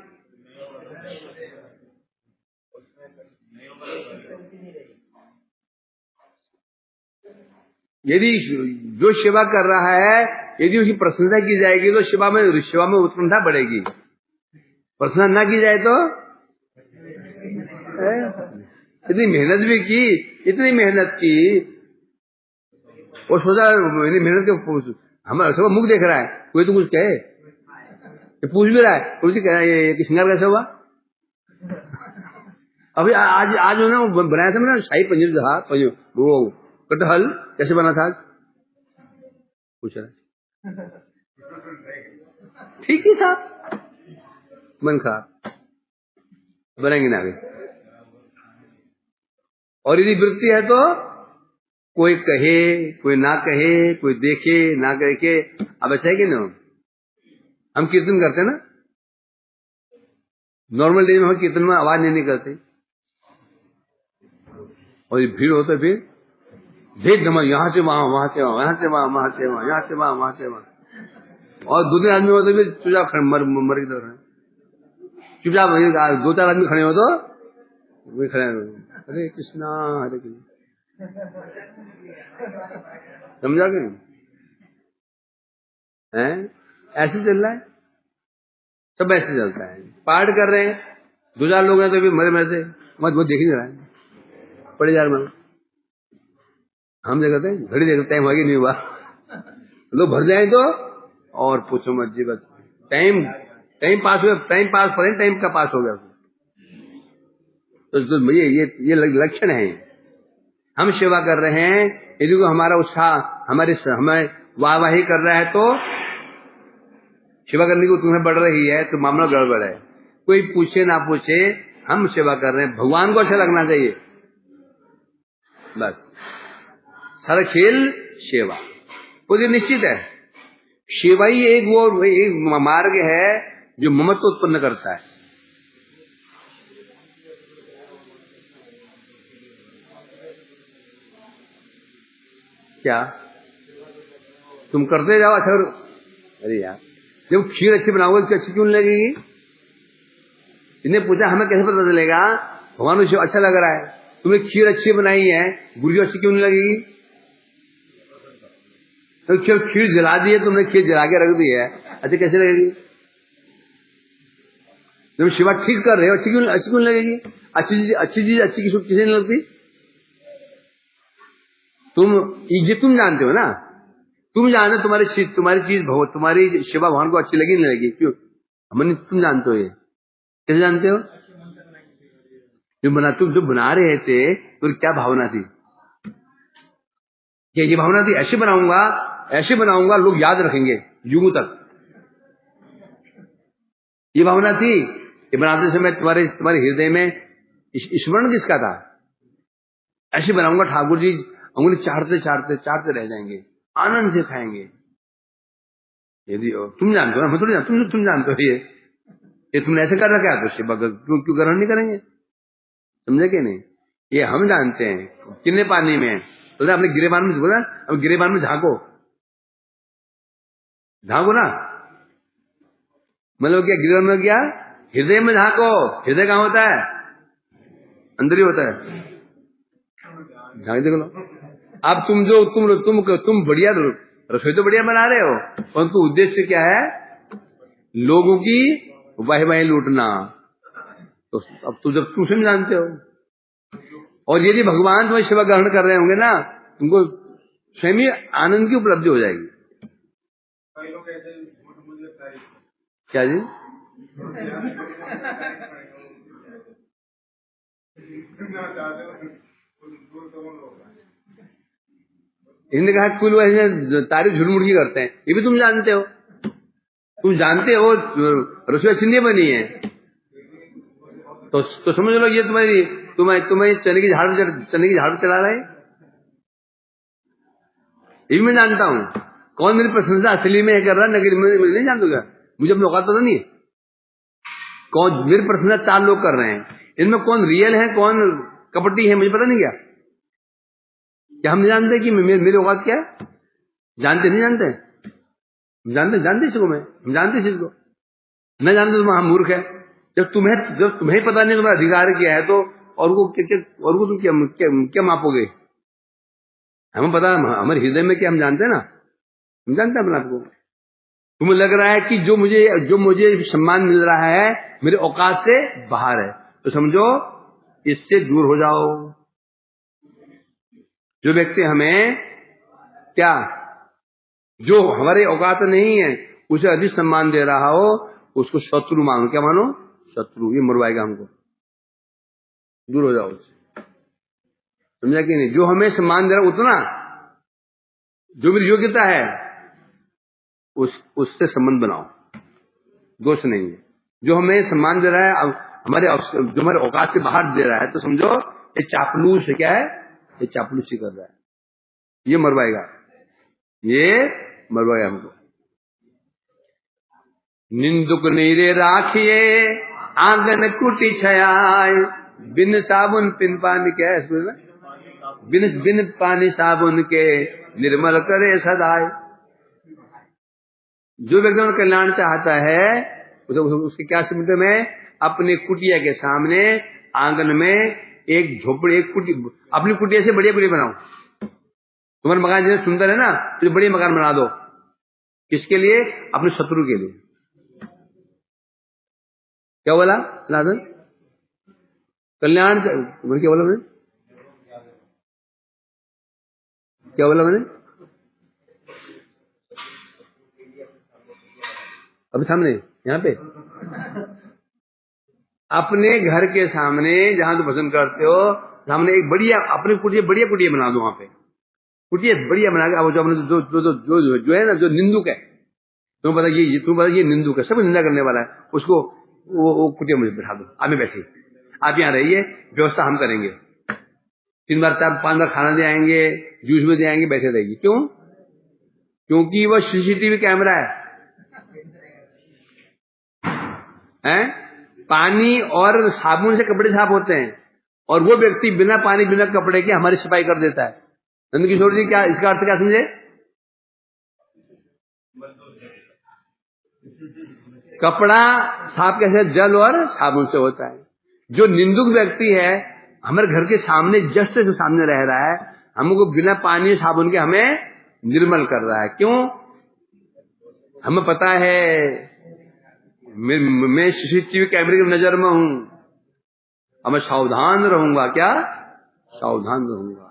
यदि जो सेवा कर रहा है, यदि उसकी प्रशंसा की जाएगी तो सेवा में उत्कंठा बढ़ेगी। प्रशंसा ना की जाए तो इतनी मेहनत भी की, इतनी मेहनत की, और सोचा मेहनत के हमारा सब मुख देख रहा है, कोई तो कुछ कहे, पूछ भी रहा है, कुछ कह रहा है ये श्रृंगार कैसे हुआ? अभी आज ना बनाया था मैंने शाही पनीर, वो कटहल कैसे बना था आज, पूछ रहा है। ठीक ही था, मन खराब, बनेंगे ना आगे। और यदि वृत्ति है तो कोई कहे, कोई ना कहे, कोई देखे ना देखे। अब ऐसा है कि नहीं, हम कीर्तन करते ना, नॉर्मल डे में हम कीर्तन में आवाज नहीं निकलती, और ये भीड़ हो तो फिर भेद धमा, यहां से वहां, वहां से वहां, यहां से वहां, वहां से वहां, यहां से वहां, वहां से वहां, और 2-3 आदमी हो तो फिर चुपचाप मर इधर है, चुपचाप 2-4 आदमी खड़े हो तो वे खड़े, हरे कृष्णा हरे कृष्णा। समझा कि नहीं? ऐसे चल रहा है, सब ऐसे चलता है। पाठ कर रहे हैं, 2-4 लोग हैं तो भी मरे मरे मत वो देख ही नहीं रहा है, पड़े जा रहे। हम क्या करते हैं, घड़ी देखते, टाइम हुआ कि नहीं हुआ, लोग भर जाए तो, और पूछो मत जी, बस टाइम पास हुआ, टाइम पास पर टाइम का पास हो गया। तो ये लक्षण है। हम सेवा कर रहे हैं, यदि को हमारा उत्साह हमें वाहवाही कर रहा है तो सेवा करने की तुम्हें बढ़ रही है, तो मामला गड़बड़ है। कोई पूछे ना पूछे, हम सेवा कर रहे हैं, भगवान को अच्छा लगना चाहिए, बस। सारा खेल सेवा, वो निश्चित है। सेवा ही एक मार्ग है जो ममत्व उत्पन्न करता है। क्या तुम करते जाओ अच्छा? अरे यार, जब खीर अच्छी बनाओगे तो अच्छी क्यों लगेगी? इन्हें पूछा हमें कैसे पता चलेगा भगवान को अच्छा लग रहा है? तुमने खीर अच्छी बनाई है, गुरु जी अच्छी क्यों नहीं लगेगी? तो खीर जला दी है तुमने, खीर जला के रख दी है, अच्छी कैसे लगेगी? जब सेवा ठीक कर रहे हो, अच्छी क्यों लगेगी? अच्छी चीज अच्छी किसी नहीं लगती? तुम जानते हो ना, तुम जानो तुम्हारी सेवा भगवान को अच्छी लगी नहीं लगी, क्यों? तुम जानते हो, ये कैसे जानते हो? तुम जो बना रहे थे तो क्या भावना थी? क्या ये भावना थी ऐसे बनाऊंगा लोग याद रखेंगे युगों तक? ये भावना थी? ये बनाते समय तुम्हारे हृदय में स्मरण किसका था? ऐसे बनाऊंगा ठाकुर जी अंगुली चाटते रह जाएंगे, आनंद से खाएंगे। यदि तुम जानते हो ना, मैं थोड़ी जानता, तुम जानते हो ये तुमने ऐसे कर रखा है, तो सेवा क्यों ग्रहण नहीं करेंगे? समझे कि नहीं? ये हम जानते हैं कितने पानी में है, तो अपने गिरेबान में बोला, अब गिरेबान में झांको ना, मतलब क्या गिरेबान में, क्या हृदय में झांको। हृदय कहाँ होता है? अंदर ही होता है, झांक देख लो। अब तुम बढ़िया रसोई तो बढ़िया बना रहे हो, परंतु उद्देश्य क्या है? लोगों की वाही लूटना। तो अब जब तुम जानते हो, और यदि भगवान तुम्हारी सेवा ग्रहण कर रहे होंगे ना, तुमको स्वयं आनंद की उपलब्धि हो जाएगी। क्या जी? इन्होंने कहा कुल वैसे तारीफ झुरमुड़ की करते हैं, ये भी तुम जानते हो। तुम जानते हो रसोई अच्छी नहीं बनी है तो समझ लो ये तुम्हें चने की झाड़ चला रहा है। ये भी मैं जानता हूं कौन मेरी प्रशंसा असली में कर रहा है, नकली में नहीं जानता। मुझे अपने औकात पता नहीं है कौन मेरी प्रशंसा 4 लोग कर रहे हैं, इनमें कौन रियल है कौन कपटी है मुझे पता नहीं। क्या हम नहीं जानते कि मेरी औकात क्या है? जानते नहीं जानते? जानते इसको हम जानते इस चीज को। न जानते तो हम मूर्ख है। जब तुम्हें पता नहीं तुम्हारा अधिकार क्या है तो और को तुम क्या मापोगे? हमें पता हमारे हृदय में क्या हम जानते हैं ना, हम जानते हैं अपने आप को। तुम्हें लग रहा है कि जो मुझे सम्मान मिल रहा है मेरे औकात से बाहर है, तो समझो इससे दूर हो जाओ। जो व्यक्ति हमें क्या जो हमारे औकात नहीं है उसे अधिक सम्मान दे रहा हो उसको शत्रु मानो। क्या मानो? शत्रु। ये मरवाएगा हमको। दूर हो जाओ उससे। समझा कि नहीं? जो हमें सम्मान दे रहा उतना जो मेरी योग्यता है उससे संबंध बनाओ, दोष नहीं है। जो हमें सम्मान दे रहा है जो हमारे औकात से बाहर दे रहा है तो समझो ये चापलूस है। क्या है? ये चापलूसी कर रहा है। ये मरवाएगा हमको। निंदुक नीरे राखिए आंगन कुटी छाय, बिन साबुन पिन पानी के बिन पानी साबुन के निर्मल करे सदाय। जो व्यक्ति में कल्याण चाहता है उसके क्या सिम्टम है? अपने कुटिया के सामने आंगन में एक झोपड़ी अपनी कुटिया से बढ़िया कुटिया बनाओ। तुम्हारा मकान जैसे सुंदर है ना तो बढ़िया मकान बना दो। किसके लिए? अपने शत्रु के लिए। क्या बोला नादन? कल्याण क्या बोला मैंने? क्या बोला मैंने? अभी सामने यहाँ पे अपने घर के सामने जहां तुम पसंद करते हो सामने एक बढ़िया अपनी कुटिया बना दो। वहां पे कुटिया बढ़िया बना के अब जो है ना जो निंदुक है तुम्हें पता ये निंदुक है, सब निंदा करने वाला है, उसको वो कुटिया मुझे बैठा दो। आप बैठिए, आप यहाँ रहिए, व्यवस्था हम करेंगे। 3 बार 5 बार खाना दे आएंगे, जूस भी दे आएंगे, बैठे रहेगी। क्यों? क्योंकि वो सीसीटीवी कैमरा है। पानी और साबुन से कपड़े साफ होते हैं और वो व्यक्ति बिना पानी बिना कपड़े के हमारी सफाई कर देता है। नंद किशोर जी क्या इसका अर्थ क्या समझे? कपड़ा साफ कैसे? जल और साबुन से होता है। जो निंदुक व्यक्ति है हमारे घर के सामने जस्ट से सामने रह रहा है, हमको बिना पानी और साबुन के हमें निर्मल कर रहा है। क्यों? हमें पता है मैं सीसीटीवी कैमरे की नजर में हूं, अब मैं सावधान रहूंगा। क्या? सावधान रहूंगा।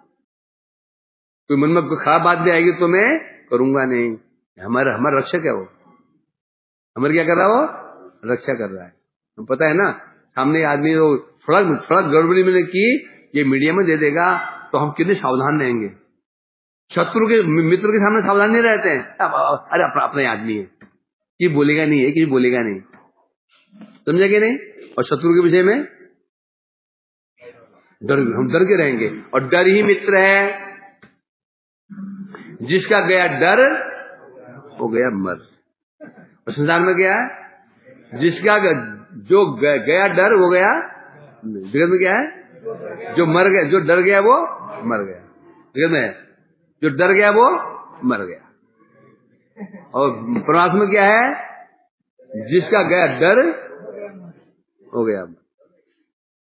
कोई मन में खराब बात भी आएगी तो मैं करूंगा नहीं। हमारा रक्षक है वो। हमारे क्या कर रहा है वो? रक्षा कर रहा है। तो पता है ना सामने आदमी वो थोड़ा गड़बड़ी मैंने की ये मीडिया में दे देगा तो हम कितने सावधान रहेंगे। शत्रु के मित्र के सामने सावधान नहीं रहते हैं। अरे अपना आदमी है, कि बोलेगा नहीं है, कि बोलेगा नहीं। समझे कि नहीं? और शत्रु के विषय में हम डर के रहेंगे। और डर ही मित्र है। जिसका गया डर वो गया मर। और संसार में क्या है? जिसका जो गया डर वो गया। जगत में क्या है? जो मर गया, जो डर गया वो मर गया। जगत में जो डर गया वो मर गया। और परमात्मा क्या है? जिसका गया डर हो गया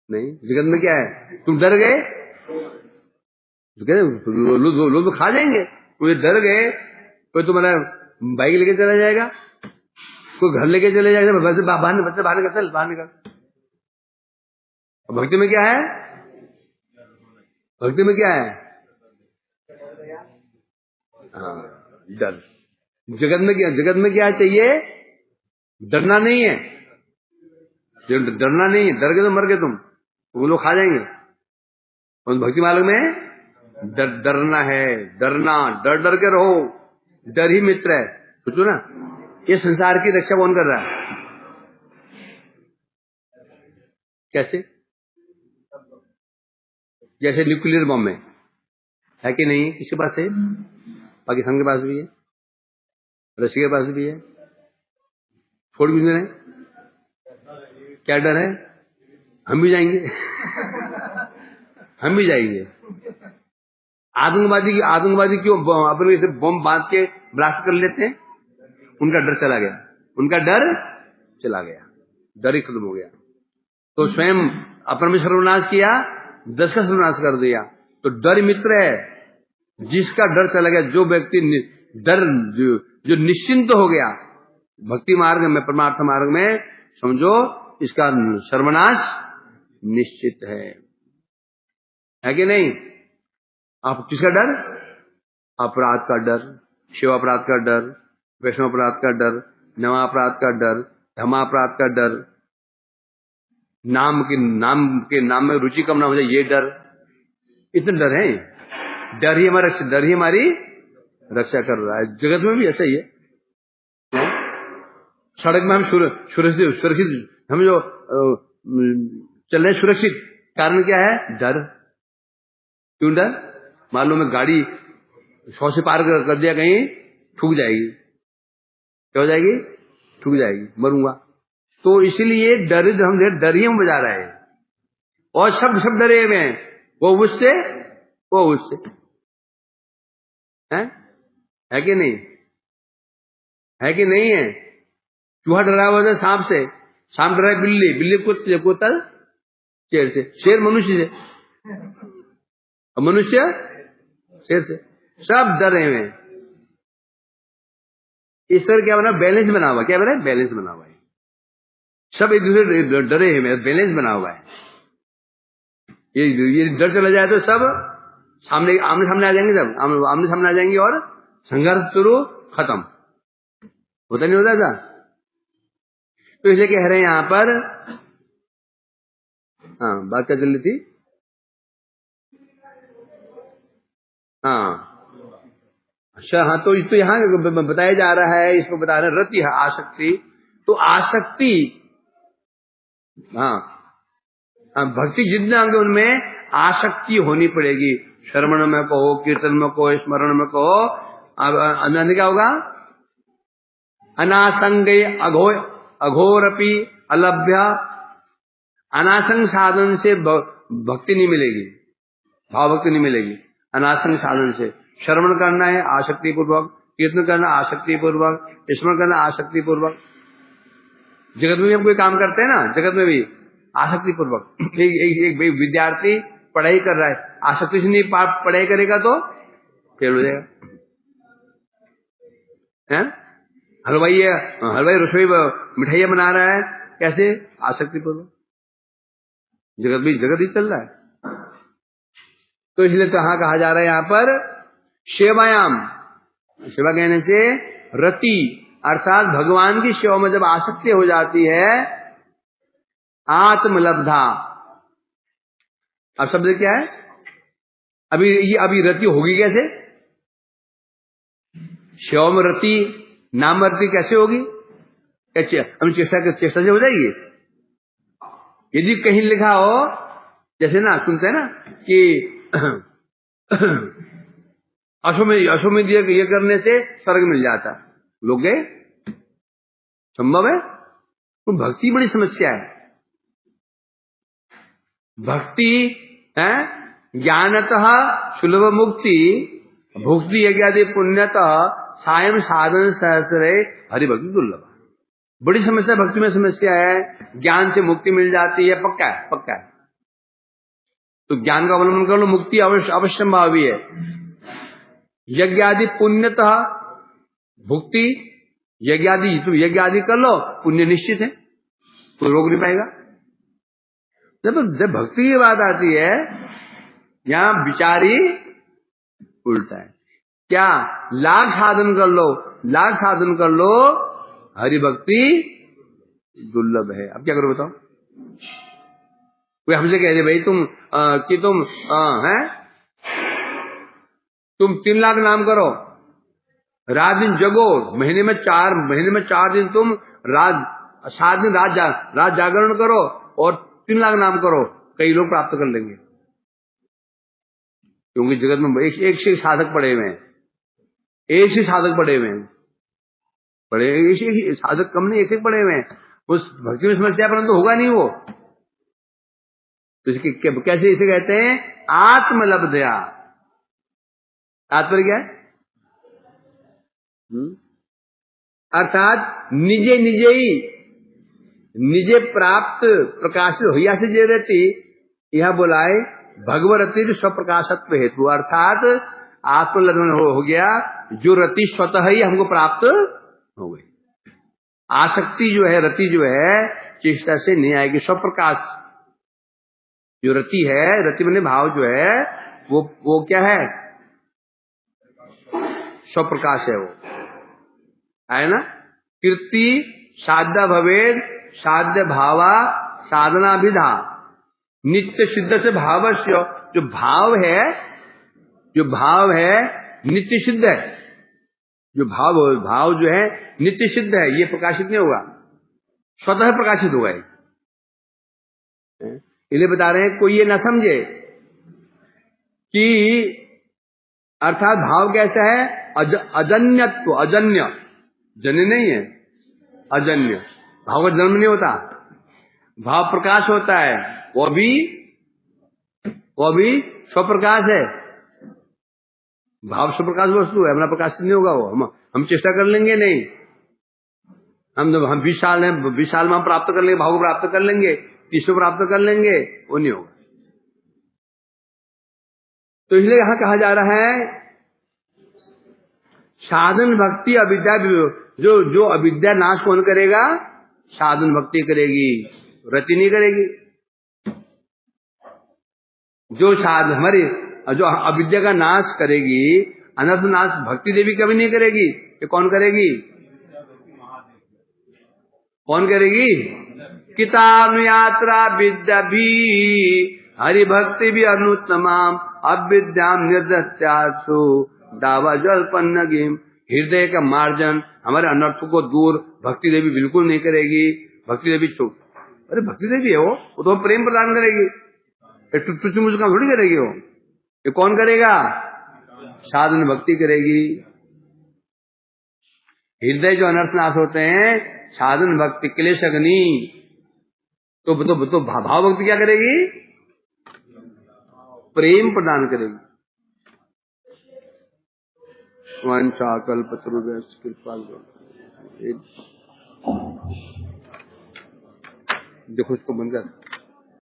नहीं। जगत में क्या है? तुम डर गए लोग तो खा जाएंगे। कोई डर गए, कोई तुम्हारा बाइक लेके चला जाएगा, कोई घर लेके चले जाएगा, बाहर निकल। भक्ति में क्या है? भक्ति में क्या है? डर। जगत में क्या चाहिए? डरना नहीं है। डरना नहीं है। डर गए तो मर गए तुम। वो लोग खा जाएंगे। और भक्ति मार्ग में डरना है, डरना, डर डर के रहो, डर ही मित्र है। सोचो ना, ये संसार की रक्षा कौन कर रहा है? कैसे? जैसे न्यूक्लियर बम है कि नहीं? किसके पास है? पाकिस्तान के पास भी है, रशिया के पास भी है, छोड़ भी नहीं रहे। क्या डर है? हम भी जाएंगे हम भी जाएंगे। आतंकवादी क्यों अपने से बम बांध के ब्लास्ट कर लेते हैं? उनका डर चला गया, उनका डर चला गया, डर ही खत्म हो गया। तो स्वयं अपना भी सर्वनाश किया, 10 का सर्वनाश कर दिया। तो डर मित्र है, जिसका डर चला गया, जो व्यक्ति डर जो निश्चिंत हो गया भक्ति मार्ग में, परमार्थ मार्ग में, समझो इसका सर्वनाश निश्चित है कि नहीं? आप किसका डर? अपराध का डर, शिव अपराध का डर, वैष्णव अपराध का डर, नवा अपराध का डर, धर्मापराध का डर, नाम के नाम में रुचि कम ना हो जाए, ये डर, इतने डर है। डर ही हमारी रक्षा कर रहा है। जगत में भी ऐसा ही है। सड़क में हम सुरक्षित हम जो चल रहे सुरक्षित, कारण क्या है? डर। क्यों डर? मालूम है गाड़ी 100 से पार कर दिया, कहीं ठुक जाएगी। क्या हो जाएगी? ठुक जाएगी, मरूंगा। तो इसीलिए डर ही हम बजा रहे हैं। और सब डरे हुए हैं, वो उससे है कि नहीं? है कि नहीं है? चूहा डरा हुआ था सांप से, सांप डरा बिल्ली कुत्ता शेर से, शेर मनुष्य से, और मनुष्य शेर से, सब डरे हुए हैं। इस तरह क्या बना? बैलेंस बना हुआ। क्या बना? बैलेंस बना हुआ है। सब एक दूसरे डरे हुए, बैलेंस बना हुआ है। ये डर चला जाए तो सब आमने सामने आ जाएंगे, सब आमने सामने आ जाएंगे और संघर्ष शुरू, खत्म। होता नहीं होता था? तो इसलिए कह रहे हैं यहां पर, हाँ बात क्या चल रही थी? अच्छा, हाँ तो यहाँ बताया जा रहा है, इसको बता रहे हैं रति है, आसक्ति। तो आसक्ति, हाँ भक्ति जितने आगे उनमें आसक्ति होनी पड़ेगी। श्रवण में कहो, कीर्तन में कहो, स्मरण में कहो। अब क्या होगा? अनासंग अघोरपि अलभ्य, अनासंग साधन से भक्ति नहीं मिलेगी, भाव भक्ति नहीं मिलेगी। अनासंग साधन से श्रवण करना है आसक्ति पूर्वक, कीर्तन करना आसक्ति पूर्वक, स्मरण करना आसक्ति पूर्वक। जगत में भी हम कोई काम करते हैं ना, जगत में भी आसक्ति पूर्वक। एक विद्यार्थी पढ़ाई कर रहा है, आसक्ति से नहीं पढ़ाई करेगा तो फेल हो जाएगा। हलवाई रसोई मिठाइयां बना रहा है, कैसे? आसक्ति पूर्वक। जगत ही चल रहा है। तो इसलिए कहा जा रहा है यहां पर सेवायाम, सेवा कहने से रति, अर्थात भगवान की सेवा में जब आसक्ति हो जाती है, आत्मलब्धा। अब शब्द क्या है? अभी रति होगी कैसे? सेवा में रति, नाम रति कैसे होगी? हम चेष्टा से हो जाएगी। यदि कहीं लिखा हो, जैसे ना सुनते हैं ना कि अश्वमेध ये करने से स्वर्ग मिल जाता, लोग गए, संभव है? तो भक्ति बड़ी समस्या है। भक्ति है ज्ञानतः सुलभ मुक्ति, भुक्ति यज्ञादि पुण्यतः सायं साधन सहस्रे हरिभक्ति दुर्लभ। बड़ी समस्या भक्ति में समस्या है। ज्ञान से मुक्ति मिल जाती है, पक्का है। तो ज्ञान का अवलंबन कर लो, मुक्ति अवश्य भावी है। यज्ञ आदि पुण्यतः भुक्ति, यज्ञ आदि कर लो, पुण्य निश्चित है, तो रोक नहीं पाएगा। जब भक्ति की बात आती है, यहां विचार ही उल्टा है। क्या? लाख साधन कर लो, हरि भक्ति दुर्लभ है। अब क्या करो बताओ? कोई हमसे कह दे भाई तुम कि तुम हैं, तुम 3 लाख नाम करो, रात दिन जगो, महीने में 4 दिन तुम रात 7 दिन रात जागरण करो और 3 लाख नाम करो, कई लोग प्राप्त कर लेंगे। क्योंकि जगत में एक से साधक पड़े हुए हैं, एक से साधक पड़े हुए हैं, एक साधक कम नहीं, एक से पड़े हुए हैं। उस भक्ति में समस्या परंतु होगा नहीं वो। तो इसके कैसे इसे कहते हैं? आत्मलब्धया। तात्पर्य क्या है? अर्थात निजे प्राप्त प्रकाशित होया से जे रहती, यह बोलाए भगवरति स्वप्रकाशत्व हेतु। अर्थात आत्मलब्धन हो गया, जो रति स्वतः ही हमको प्राप्त हो गई। आसक्ति जो है, रति जो है, चेष्टा से नहीं आएगी। स्वप्रकाश जो रति है, रति बने भाव जो है, वो क्या है? स्वप्रकाश है वो, है ना। कीर्ति साध्य भवेद, साध्य भावा साधनाभिधा, नित्य सिद्ध से भावस्य। जो भाव है नित्य सिद्ध है। जो भाव जो है नित्य सिद्ध है, ये प्रकाशित नहीं होगा, स्वतः प्रकाशित होगा। इसलिए बता रहे हैं, कोई ये ना समझे कि अर्थात भाव कैसा है? अजन्यत्व, अजन्य, जन्य नहीं है, अजन्य। भाव का जन्म नहीं होता, भाव प्रकाश होता है, वो भी स्वप्रकाश है। भाव स्वप्रकाश वस्तु है, अपना प्रकाशित नहीं होगा वो। हम चेष्टा कर लेंगे नहीं, हम 20 साल हैं, 20 साल में हम प्राप्त कर लेंगे, भाव को प्राप्त कर लेंगे, ईश्वर प्राप्त कर लेंगे, वो नहीं होगा। तो इसलिए यहां कहा जा रहा है, साधन भक्ति अविद्या, जो अविद्या नाश कौन करेगा? साधन भक्ति करेगी, रति नहीं करेगी। जो अविद्या का नाश करेगी, अनर्थ नाश भक्ति देवी कभी नहीं करेगी। ये कौन करेगी? कौन करेगी? कितानुयात्रा विद्या भी हरि भक्ति भी अनुत्तमाम अविद्याम निर्दत्यासु दावा जल्पन्नगिम। हृदय का मार्जन, हमारे अनर्थों को दूर भक्ति देवी बिल्कुल नहीं करेगी। भक्ति देवी चुप, अरे भक्ति देवी है वो तो प्रेम प्रदान करेगी, तुझ मुझका थोड़ी करेगी वो। ये कौन करेगा? साधन भक्ति करेगी। हृदय जो अनर्थ नाश होते हैं, साधन भक्ति क्लेश अग्नि। तो भाव भक्ति क्या करेगी? प्रेम प्रदान करेगी। वांछा कल्पतरुभ्यश्च कृपा। देखो उसको बंद कर।